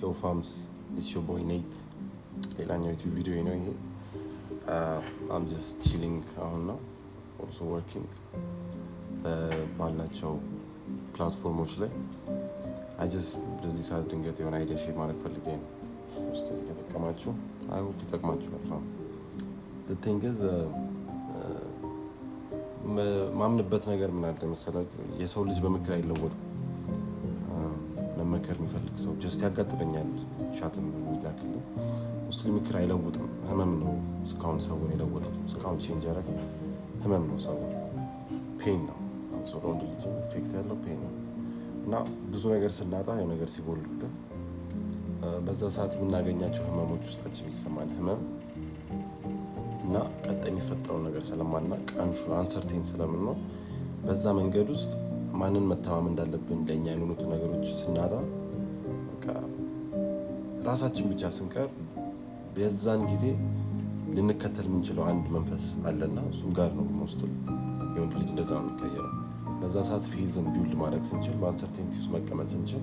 Yo fams, it's your boy Nate. ሌላኛው ዩቲዩብ ቪዲዮ ነው ይሄ። I'm just chilling አሁን ነው also working ባልናቸው ፕላትፎርሞች ላይ በዚህ ሰዓት ድንገት የሆነ አይዲያ ሼር ማድረግ ፈልጌ ነው። ውስጥ ተጠቀማችሁ I hope ይጠቅማችኋል። ፋም the thing is ማምንበት ነገር ምን አለ መሰላችሁ፣ የሰው ልጅ በምክር አይለወጥም። መመከር የሚፈልግ ሰው ጀስት ያጋጥመኛል ሻትም የሚላክልኝ ሙስሊም ምክር አይለውጥም። ህመም ነው እስካሁን ሰውን የለወጠው፣ እስካሁን ቼንጅ ያደረገ ህመም ነው። ሰው ፔን ነው። ሰው ለወንድ ልጅ ኢፌክት ያለው ፔን ነው እና ብዙ ነገር ስናጣ የሆነ ነገር ሲጎልብን በዛ ሰዓት የምናገኛቸው ህመሞች ውስጣችን የሚሰማን ህመም እና ቀጣይ የሚፈጠረው ነገር ስለማናውቅ አንሰርቴን ስለምንሆን በዛ መንገድ ውስጥ ማንን መተማመን እንዳለብን ለእኛ የሚሆኑት ነገሮች ስናጣ በቃ ራሳችን ብቻ ስንቀር በዛን ጊዜ ልንከተል የምንችለው አንድ መንፈስ አለና እሱም ጋር ነው ውስጥ የወንድ ልጅ እንደዛ ነው የሚቀየረው። በዛ ሰዓት ፌዝን ቢውልድ ማድረግ ስንችል፣ በአንሰርቴንቲ ውስጥ መቀመጥ ስንችል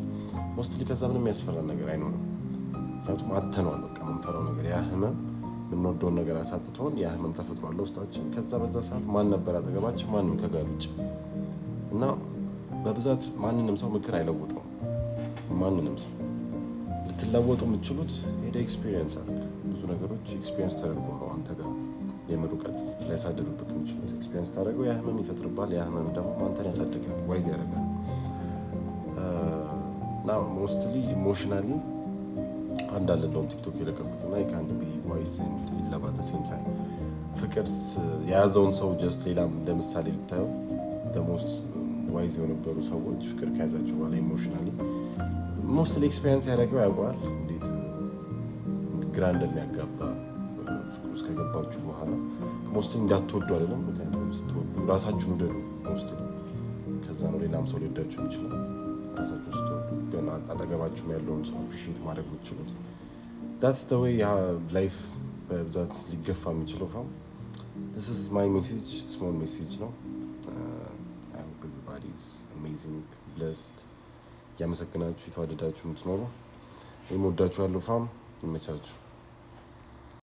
ሞስትሊ ከዛ ምንም የሚያስፈራን ነገር አይኖርም። ምክንያቱም አተነዋል በቃ የምንፈራው ነገር ያ ህመም የምንወደውን ነገር አሳጥቶን ያ ህመም ተፈጥሯል ውስጣችን። ከዛ በዛ ሰዓት ማን ነበር አጠገባችን? ማንም ከጋር ውጭ እና በብዛት ማንንም ሰው ምክር አይለውጠው። ማንንም ሰው ልትለወጡ የምትችሉት ሄደ ኤክስፒሪየንስ አለ። ብዙ ነገሮች ኤክስፒሪየንስ ተደርጎ ነው አንተ ጋር የምር እውቀት ሊያሳድሩበት የሚችሉት። ኤክስፒሪየንስ ታደርገው ያ ህመም ይፈጥርባል። ያ ህመም ደግሞ አንተን ያሳድጋል፣ ዋይዝ ያደርጋል። እና ሞስትሊ ኢሞሽናሊ አንዳንድ እንደውም ቲክቶክ የለቀቁት እና የካንት ቢ ዋይዝ ለባት ሴም ታይም ፍቅር የያዘውን ሰው ጀስት ሌላም እንደምሳሌ ልታየው ደሞስት ዋይዝ የነበሩ ሰዎች ፍቅር ከያዛቸው በኋላ ኢሞሽናሊ ሞስትሊ ኤክስፔሪንስ ያደረገው ያውቀዋል እንዴት ግራ እንደሚያጋባ። ፍቅር ውስጥ ከገባችሁ በኋላ ሞስትሊ እንዳትወዱ አይደለም፣ ምክንያቱም ስትወዱ ራሳችሁን ውደዱ ሞስትሊ። ከዛ ነው ሌላም ሰው ሊወዳችሁ የሚችለው። ራሳችሁን ስትወዱ ግን አጠገባችሁ ያለውን ሰው አፕሪሺየት ማድረግ የምትችሉት that's the way ላይፍ በብዛት ሊገፋ የሚችለው። ፋም this is my message, small message ነው። አሜዚንግ ብለስድ እያመሰግናችሁ የተዋደዳችሁ የምትኖሩ የምወዳችሁ ያለው ፋም ይመቻችሁ።